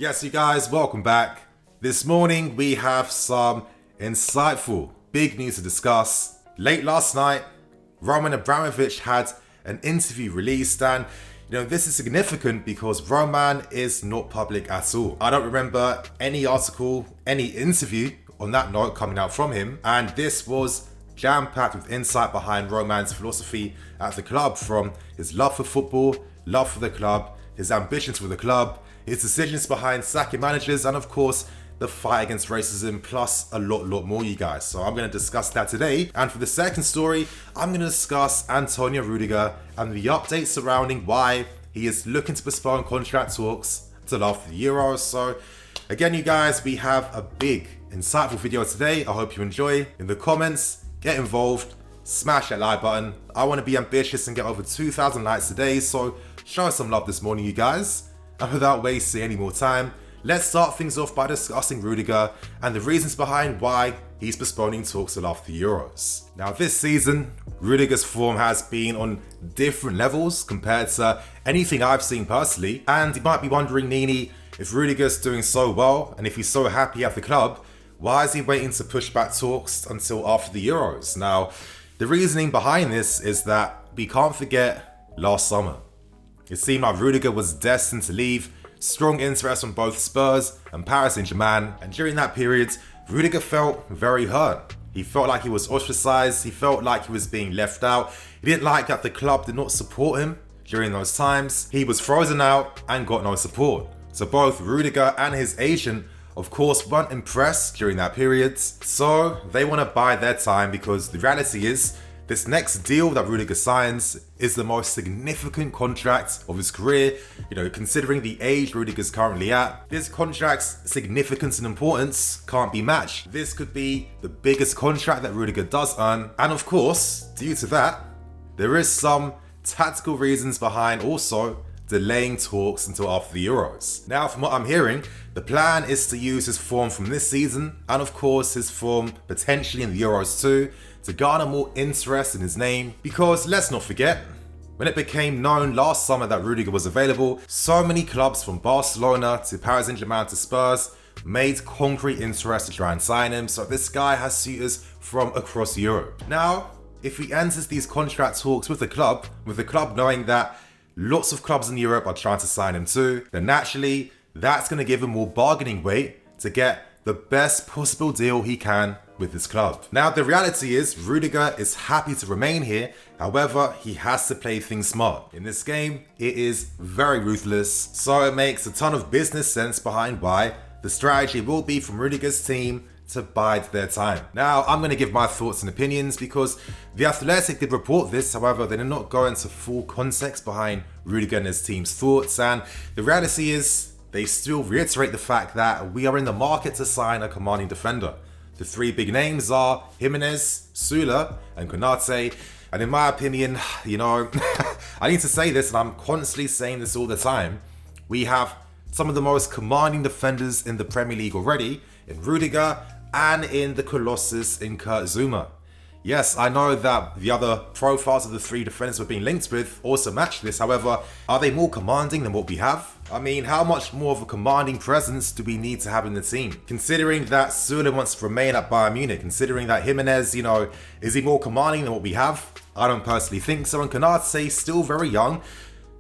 Yes, you guys, welcome back. This morning we have some insightful, big news to discuss. Late last night, Roman Abramovich had an interview released, and this is significant because Roman is not public at all. I don't remember any article, any interview on that note coming out from him, and this was jam-packed with insight behind Roman's philosophy at the club, from his love for football, love for the club, his ambitions for the club, his decisions behind sacking managers, and of course, the fight against racism, plus a lot more, you guys. So I'm going to discuss that today. And for the second story, I'm going to discuss Antonio Rudiger and the updates surrounding why he is looking to postpone contract talks until after the Euros. So again, you guys, we have a big, insightful video today. I hope you enjoy. In the comments, get involved, smash that like button. I want to be ambitious and get over 2,000 likes today, so show us some love this morning, you guys. And without wasting any more time, let's start things off by discussing Rudiger and the reasons behind why he's postponing talks till after the Euros. Now this season, Rudiger's form has been on different levels compared to anything I've seen personally, and you might be wondering, Nini, if Rudiger's doing so well and if he's so happy at the club, why is he waiting to push back talks until after the Euros? Now, the reasoning behind this is that we can't forget last summer. It seemed like Rudiger was destined to leave, strong interest from both Spurs and Paris Saint-Germain, and during that period, Rudiger felt very hurt. He felt like he was ostracized, he felt like he was being left out, he didn't like that the club did not support him during those times. He was frozen out and got no support. So both Rudiger and his agent, of course, weren't impressed during that period, so they want to buy their time, because the reality is, this next deal that Rudiger signs is the most significant contract of his career. Considering the age Rudiger's currently at, this contract's significance and importance can't be matched. This could be the biggest contract that Rudiger does earn, and of course, due to that, there is some tactical reasons behind also delaying talks until after the Euros. Now, from what I'm hearing, the plan is to use his form from this season, and of course his form potentially in the Euros too, to garner more interest in his name, because let's not forget, when it became known last summer that Rudiger was available, so many clubs from Barcelona to Paris Saint-Germain to Spurs made concrete interest to try and sign him, so this guy has suitors from across Europe. Now, if he enters these contract talks with the club knowing that lots of clubs in Europe are trying to sign him too, then naturally, that's going to give him more bargaining weight to get the best possible deal he can with his club. Now, the reality is Rudiger is happy to remain here, however, he has to play things smart. In this game, it is very ruthless, so it makes a ton of business sense behind why the strategy will be from Rudiger's team to bide their time. Now, I'm going to give my thoughts and opinions because The Athletic did report this, however, they did not go into full context behind Rudiger and his team's thoughts, and the reality is they still reiterate the fact that we are in the market to sign a commanding defender. The three big names are Jimenez, Süle, and Konate. And in my opinion, I need to say this, and I'm constantly saying this all the time, we have some of the most commanding defenders in the Premier League already, in Rudiger and in the Colossus in Kurt Zouma. Yes, I know that the other profiles of the three defenders we're being linked with also match this. However, are they more commanding than what we have? I mean, how much more of a commanding presence do we need to have in the team? Considering that Süle wants to remain at Bayern Munich, considering that Jimenez, is he more commanding than what we have? I don't personally think so, and Konate still very young.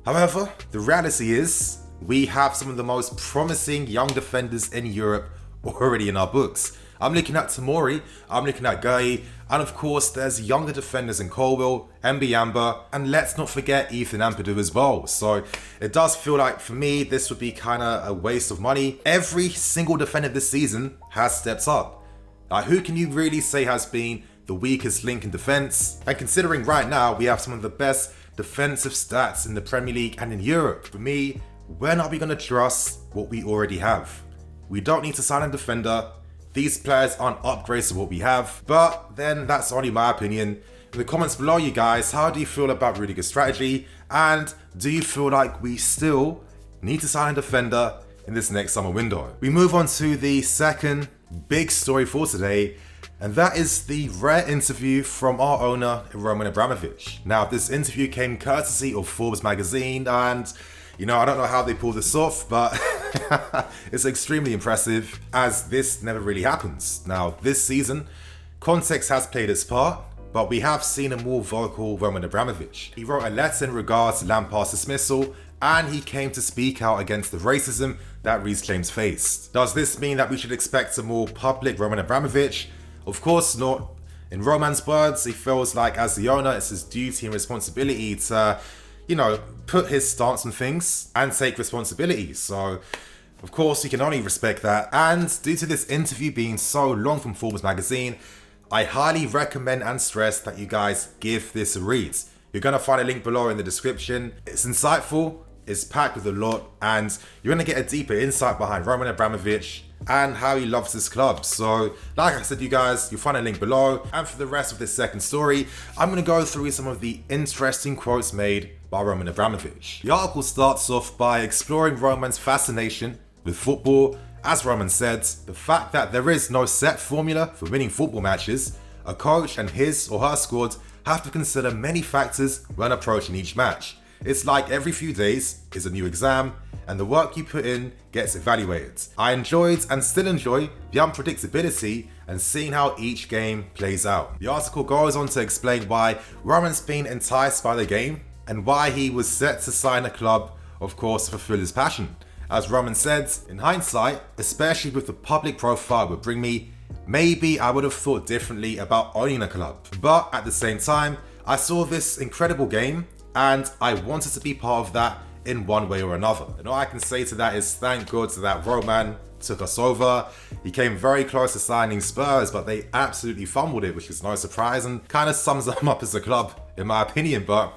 However, the reality is, we have some of the most promising young defenders in Europe already in our books. I'm looking at Tomori, I'm looking at Gueye, and of course there's younger defenders in Colwill, Mbiyamba, and let's not forget Ethan Ampadu as well. So it does feel like, for me, this would be kind of a waste of money. Every single defender this season has stepped up. Like, who can you really say has been the weakest link in defence? And considering right now we have some of the best defensive stats in the Premier League and in Europe, for me, when are we going to trust what we already have? We don't need to sign a defender. These players aren't upgrades to what we have, but then that's only my opinion. In the comments below, you guys, how do you feel about Rudiger's strategy? And do you feel like we still need to sign a defender in this next summer window? We move on to the second big story for today, and that is the rare interview from our owner, Roman Abramovich. Now, this interview came courtesy of Forbes magazine, and I don't know how they pull this off, but it's extremely impressive, as this never really happens. Now, this season, context has played its part, but we have seen a more vocal Roman Abramovich. He wrote a letter in regards to Lampard's dismissal, and he came to speak out against the racism that Reece James faced. Does this mean that we should expect a more public Roman Abramovich? Of course not. In Roman's words, he feels like as the owner, it's his duty and responsibility to, put his stance on things and take responsibility. So, of course, you can only respect that. And due to this interview being so long from Forbes magazine, I highly recommend and stress that you guys give this a read. You're going to find a link below in the description. It's insightful, it's packed with a lot, and you're going to get a deeper insight behind Roman Abramovich and how he loves his club. So, like I said, you guys, you'll find a link below. And for the rest of this second story, I'm going to go through some of the interesting quotes made by Roman Abramovich. The article starts off by exploring Roman's fascination with football. As Roman said, the fact that there is no set formula for winning football matches, a coach and his or her squad have to consider many factors when approaching each match. It's like every few days is a new exam, and the work you put in gets evaluated. I enjoyed and still enjoy the unpredictability and seeing how each game plays out. The article goes on to explain why Roman's been enticed by the game and why he was set to sign a club, of course, to fulfill his passion. As Roman said, in hindsight, especially with the public profile it would bring me, maybe I would have thought differently about owning a club. But at the same time, I saw this incredible game and I wanted to be part of that in one way or another. And all I can say to that is thank God that Roman took us over. He came very close to signing Spurs, but they absolutely fumbled it, which is no surprise and kind of sums them up as a club, in my opinion. But,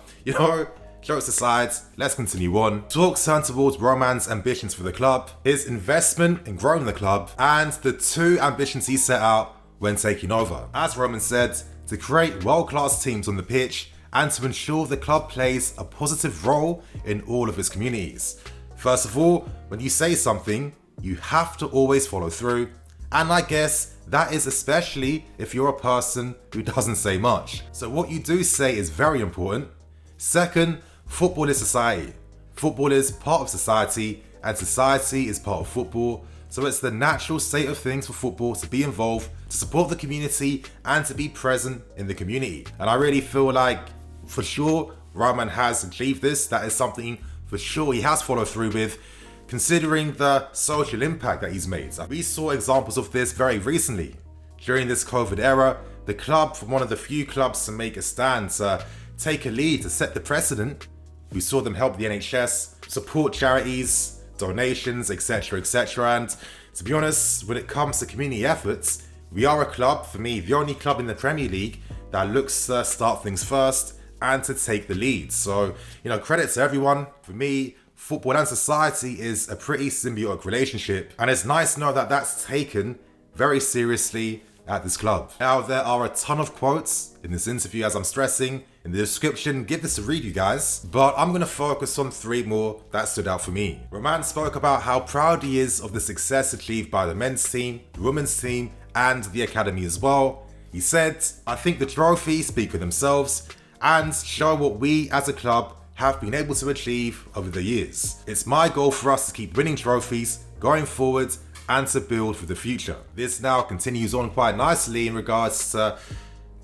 jokes aside, let's continue on. Talks turn towards Roman's ambitions for the club, his investment in growing the club, and the two ambitions he set out when taking over. As Roman said, to create world-class teams on the pitch and to ensure the club plays a positive role in all of its communities. First of all, when you say something, you have to always follow through, and I guess that is especially if you're a person who doesn't say much. So what you do say is very important. Second, football is society. Football is part of society, and society is part of football. So it's the natural state of things for football to be involved, to support the community, and to be present in the community. And I really feel like, for sure, Roman has achieved this. That is something for sure he has followed through with, considering the social impact that he's made. We saw examples of this very recently. During this COVID era, the club, from one of the few clubs to make a stand, to take a lead, to set the precedent. We saw them help the NHS, support charities, donations, etc., etc. And to be honest, when it comes to community efforts, we are a club, for me, the only club in the Premier League that looks to start things first and to take the lead. So, credit to everyone. For me, football and society is a pretty symbiotic relationship, and it's nice to know that that's taken very seriously at this club. Now, there are a ton of quotes in this interview, as I'm stressing in the description. Give this a read, you guys, but I'm going to focus on 3 more that stood out for me. Roman spoke about how proud he is of the success achieved by the men's team, the women's team, and the academy as well. He said, I think the trophies speak for themselves and show what we as a club have been able to achieve over the years. It's my goal for us to keep winning trophies going forward and to build for the future. This now continues on quite nicely in regards to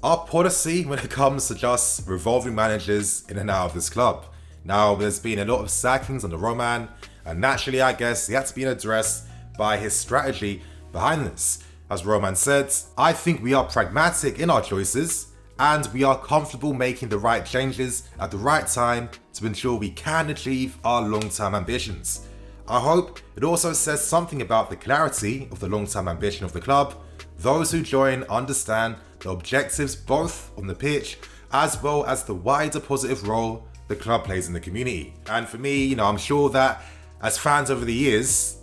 our policy when it comes to just revolving managers in and out of this club. Now, there's been a lot of sackings under Roman, and naturally, I guess, he had to be addressed by his strategy behind this. As Roman said, I think we are pragmatic in our choices, and we are comfortable making the right changes at the right time to ensure we can achieve our long-term ambitions. I hope it also says something about the clarity of the long-term ambition of the club. Those who join understand the objectives both on the pitch as well as the wider positive role the club plays in the community. And for me, I'm sure that as fans over the years,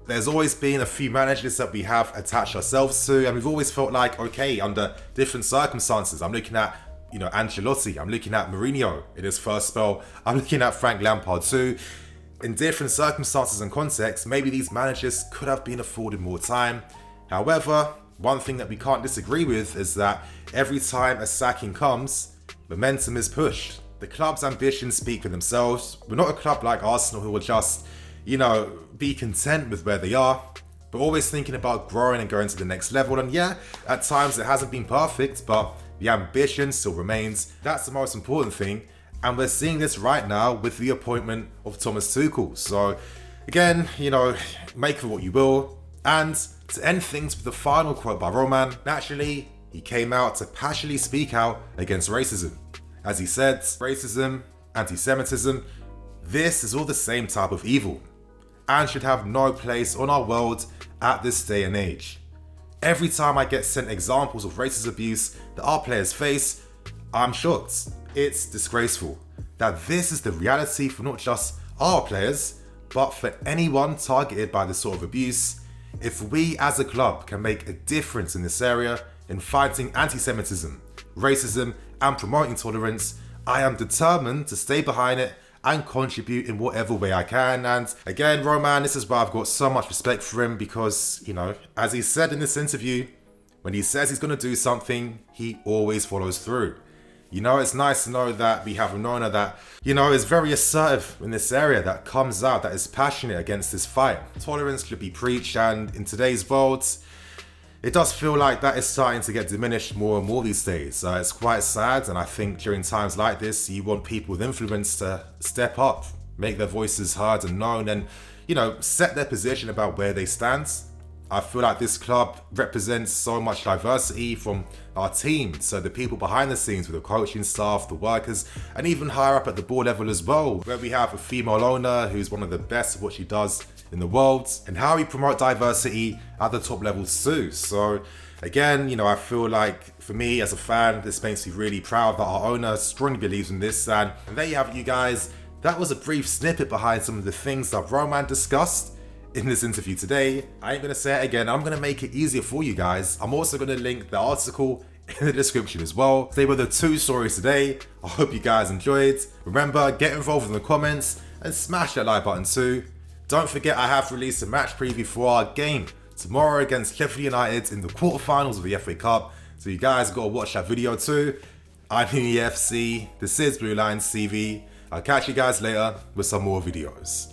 there's always been a few managers that we have attached ourselves to, and we've always felt like, okay, under different circumstances, I'm looking at, Ancelotti, I'm looking at Mourinho in his first spell, I'm looking at Frank Lampard too. In different circumstances and contexts, maybe these managers could have been afforded more time. However, one thing that we can't disagree with is that every time a sacking comes, momentum is pushed. the club's ambitions speak for themselves. We're not a club like Arsenal who will just, be content with where they are. We're always thinking about growing and going to the next level. And yeah, at times it hasn't been perfect, but the ambition still remains. That's the most important thing. And we're seeing this right now with the appointment of Thomas Tuchel. So again, make of it what you will. And to end things with the final quote by Roman, naturally, he came out to passionately speak out against racism. As he said, racism, anti-Semitism, this is all the same type of evil and should have no place on our world at this day and age. Every time I get sent examples of racist abuse that our players face, I'm shocked. It's disgraceful that this is the reality for not just our players, but for anyone targeted by this sort of abuse. If we as a club can make a difference in this area in fighting anti-Semitism, racism, and promoting tolerance, I am determined to stay behind it and contribute in whatever way I can. And again, Roman, this is why I've got so much respect for him because, as he said in this interview, when he says he's going to do something, he always follows through. It's nice to know that we have an owner that, is very assertive in this area, that comes out, that is passionate against this fight. Tolerance should be preached, and in today's world, it does feel like that is starting to get diminished more and more these days. It's quite sad, and I think during times like this, you want people with influence to step up, make their voices heard and known, and, set their position about where they stand. I feel like this club represents so much diversity from our team, so the people behind the scenes with the coaching staff, the workers, and even higher up at the board level as well, where we have a female owner who's one of the best at what she does in the world, and how we promote diversity at the top levels too. So again, I feel like for me as a fan, this makes me really proud that our owner strongly believes in this. And there you have it, you guys. That was a brief snippet behind some of the things that Roman discussed in this interview today. I ain't gonna say it again. I'm gonna make it easier for you guys. I'm also gonna link the article in the description as well. They were the two stories today. I hope you guys enjoyed. Remember, get involved in the comments and smash that like button too. Don't forget, I have released a match preview for our game tomorrow against Sheffield United in the quarterfinals of the FA Cup. So you guys gotta watch that video too. I'm EFC. This is Blue Lines TV. I'll catch you guys later with some more videos.